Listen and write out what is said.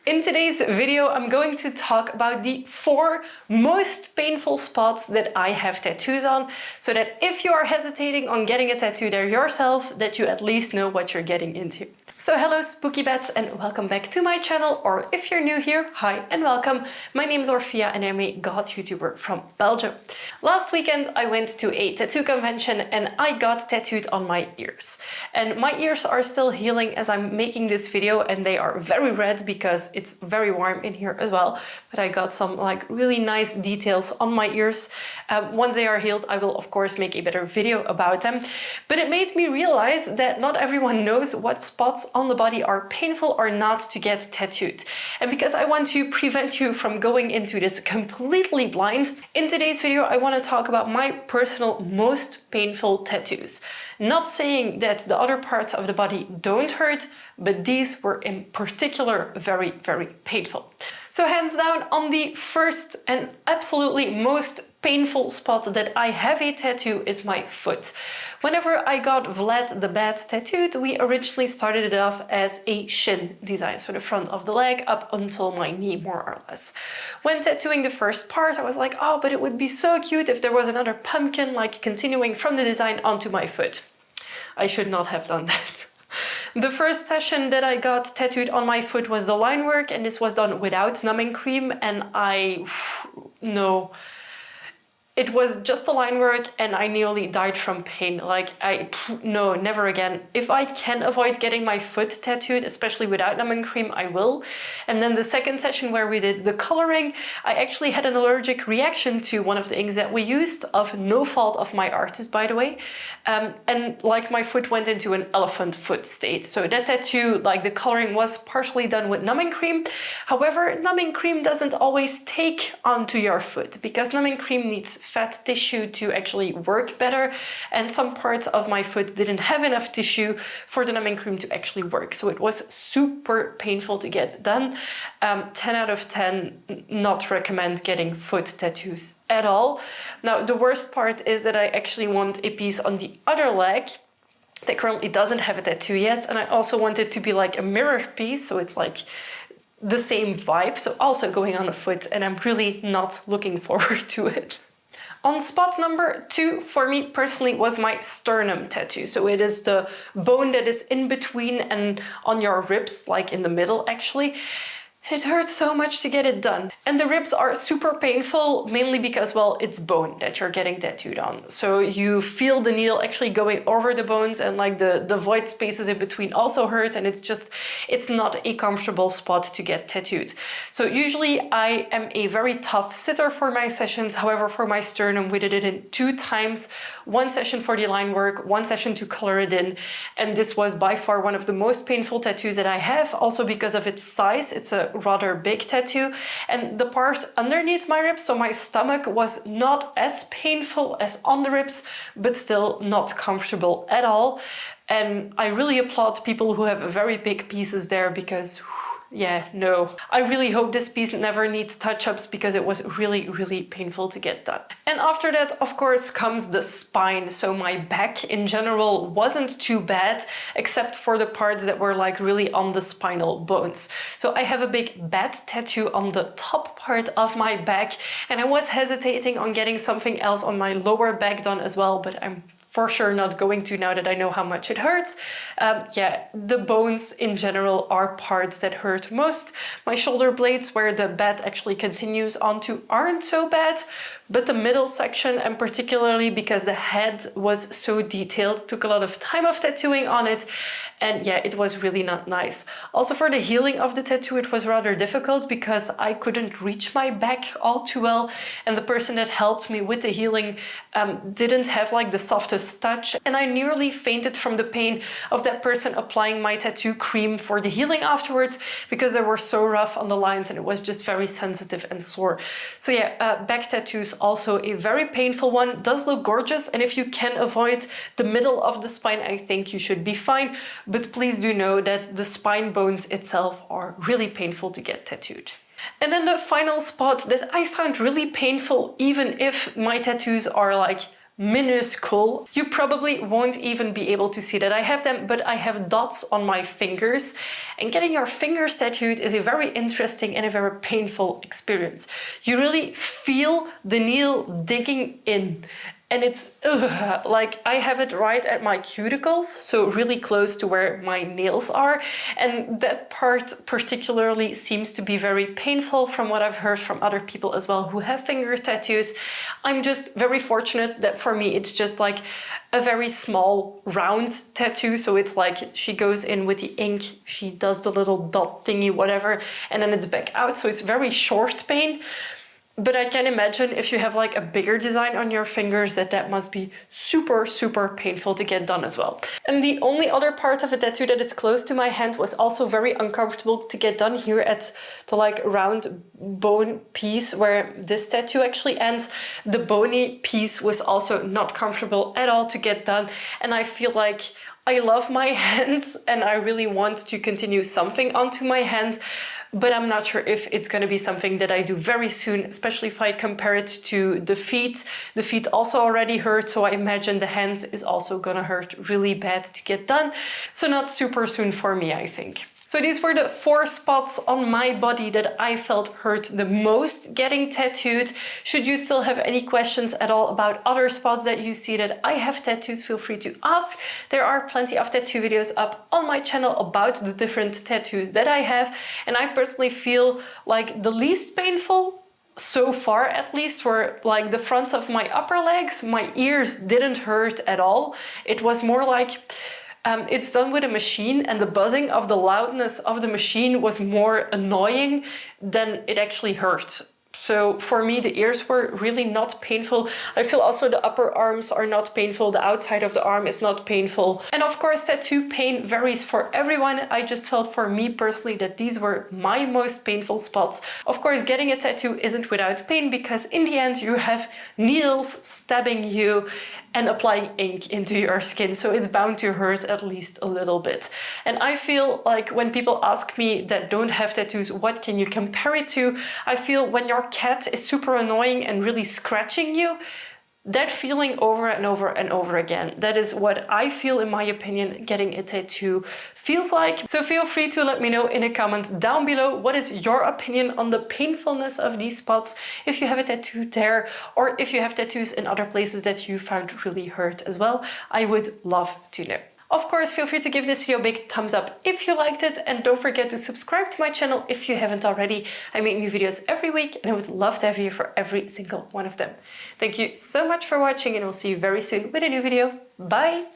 In today's video, I'm going to talk about the 4 most painful spots that I have tattoos on, so that if you are hesitating on getting a tattoo there yourself, that you at least know what you're getting into. So hello spooky bats and welcome back to my channel, or if you're new here, hi and welcome. My name is Orphea and I'm a god YouTuber from Belgium. Last weekend I went to a tattoo convention and I got tattooed on my ears. And my ears are still healing as I'm making this video and they are very red because it's very warm in here as well. But I got some like really nice details on my ears. Once they are healed, I will of course make a better video about them. But it made me realize that not everyone knows what spots on the body are painful or not to get tattooed. And because I want to prevent you from going into this completely blind, in today's video I want to talk about my personal most painful tattoos. Not saying that the other parts of the body don't hurt, but these were in particular very, very painful. So hands down, on the first and absolutely most painful spot that I have a tattoo is my foot. Whenever I got Vlad the Bat tattooed, we originally started it off as a shin design, so the front of the leg up until my knee more or less. When tattooing the first part, I was like, oh, but it would be so cute if there was another pumpkin like continuing from the design onto my foot. I should not have done that. The first session that I got tattooed on my foot was the line work, and this was done without numbing cream, and it was just a line work and I nearly died from pain. No, never again. If I can avoid getting my foot tattooed, especially without numbing cream, I will. And then the second session where we did the coloring, I actually had an allergic reaction to one of the inks that we used, of no fault of my artist, by the way. And like my foot went into an elephant foot state. So that tattoo, like the coloring was partially done with numbing cream. However, numbing cream doesn't always take onto your foot because numbing cream needs fat tissue to actually work better, and some parts of my foot didn't have enough tissue for the numbing cream to actually work. So it was super painful to get done. 10 out of 10, not recommend getting foot tattoos at all. Now, the worst part is that I actually want a piece on the other leg that currently doesn't have a tattoo yet, and I also want it to be like a mirror piece, so it's like the same vibe, so also going on a foot, and I'm really not looking forward to it. On spot number 2 for me personally was my sternum tattoo. So it is the bone that is in between and on your ribs, like in the middle actually. It hurts so much to get it done. And the ribs are super painful, mainly because, well, it's bone that you're getting tattooed on. So you feel the needle actually going over the bones, and like the void spaces in between also hurt, and it's not a comfortable spot to get tattooed. So usually I am a very tough sitter for my sessions. However, for my sternum, we did it in 2 times. 1 session for the line work, 1 session to color it in. And this was by far one of the most painful tattoos that I have, also because of its size. It's a rather big tattoo, and the part underneath my ribs, so my stomach, was not as painful as on the ribs, but still not comfortable at all. And I really applaud people who have very big pieces there, because yeah, no. I really hope this piece never needs touch-ups because it was really, really painful to get done. And after that, of course, comes the spine. So my back in general wasn't too bad, except for the parts that were like really on the spinal bones. So I have a big bat tattoo on the top part of my back, and I was hesitating on getting something else on my lower back done as well, but I'm for sure not going to now that I know how much it hurts. Yeah, the bones in general are parts that hurt most. My shoulder blades, where the bat actually continues onto, aren't so bad, but the middle section, and particularly because the head was so detailed, took a lot of time of tattooing on it, and yeah, it was really not nice. Also for the healing of the tattoo, it was rather difficult because I couldn't reach my back all too well, and the person that helped me with the healing didn't have like the softest touch, and I nearly fainted from the pain of that person applying my tattoo cream for the healing afterwards, because they were so rough on the lines and it was just very sensitive and sore. So yeah, back tattoos also a very painful one. Does look gorgeous, and if you can avoid the middle of the spine, I think you should be fine. But please do know that the spine bones itself are really painful to get tattooed. And then the final spot that I found really painful, even if my tattoos are like minuscule. You probably won't even be able to see that I have them, but I have dots on my fingers. And getting your fingers tattooed is a very interesting and a very painful experience. You really feel the needle digging in. And it's like I have it right at my cuticles, so really close to where my nails are. And that part particularly seems to be very painful from what I've heard from other people as well who have finger tattoos. I'm just very fortunate that for me it's just like a very small round tattoo. So it's like she goes in with the ink, she does the little dot thingy, whatever, and then it's back out. So it's very short pain. But I can imagine if you have like a bigger design on your fingers that must be super, super painful to get done as well. And the only other part of a tattoo that is close to my hand was also very uncomfortable to get done here at the like round bone piece where this tattoo actually ends. The bony piece was also not comfortable at all to get done. And I feel like I love my hands and I really want to continue something onto my hand. But I'm not sure if it's going to be something that I do very soon, especially if I compare it to the feet. The feet also already hurt, so I imagine the hands is also going to hurt really bad to get done. So not super soon for me, I think. So these were the 4 spots on my body that I felt hurt the most getting tattooed. Should you still have any questions at all about other spots that you see that I have tattoos, feel free to ask. There are plenty of tattoo videos up on my channel about the different tattoos that I have. And I personally feel like the least painful so far at least were like the fronts of my upper legs. My ears didn't hurt at all. It was more like it's done with a machine and the buzzing of the loudness of the machine was more annoying than it actually hurt. So for me, the ears were really not painful. I feel also the upper arms are not painful. The outside of the arm is not painful. And of course, tattoo pain varies for everyone. I just felt for me personally that these were my most painful spots. Of course, getting a tattoo isn't without pain because in the end you have needles stabbing you and applying ink into your skin. So it's bound to hurt at least a little bit. And I feel like when people ask me that don't have tattoos, what can you compare it to? I feel when your cat is super annoying and really scratching you, that feeling over and over and over again. That is what I feel, in my opinion, getting a tattoo feels like. So feel free to let me know in a comment down below what is your opinion on the painfulness of these spots, if you have a tattoo there, or if you have tattoos in other places that you found really hurt as well. I would love to know. Of course, feel free to give this video a big thumbs up if you liked it, and don't forget to subscribe to my channel if you haven't already. I make new videos every week and I would love to have you for every single one of them. Thank you so much for watching and we'll see you very soon with a new video. Bye!